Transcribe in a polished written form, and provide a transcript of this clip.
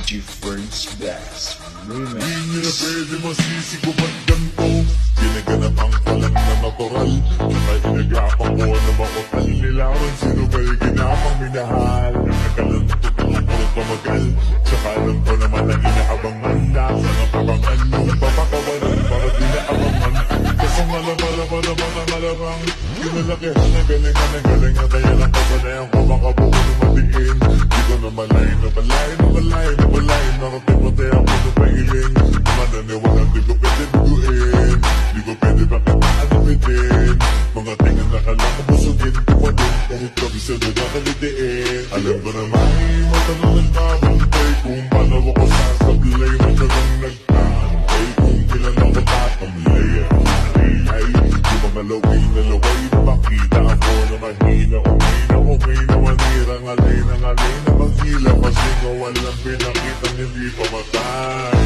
DJ Friends Bass Remix. Di nyo na pwede masisi ko ba't ganito? Ginaganap ang kalan na natural, saka inagapan ko na makutal. Nilawan sino ba yung ginapang minahal? Nakalantok ang puro tumagal, saka alam ko naman ang inaabangan. Nasa nakabangan yung papakawalan para di naabangan. Kasong alabang kinalakihan na galingan na galingan. Kaya lang kapanayan ko makabuo na matiin. Di ko na malayin narating matay ako na pahiling. Mananiwalang di ko pwede biguin, di ko pwede pakitaan na bitin. Mga tingan na kalang kabusugin ko pa din, kahit kabisado na kalitiin. Alam ko na may mata na nagbabantay kung paano ako sasablay. Masyadong nagkantay kung kailan ako tatamlay. Ay, di ba nalaway na makita ako na mahina. Okay na manira, ngalay na manghila. Kasi nga walang pinakitang hindi pa matay.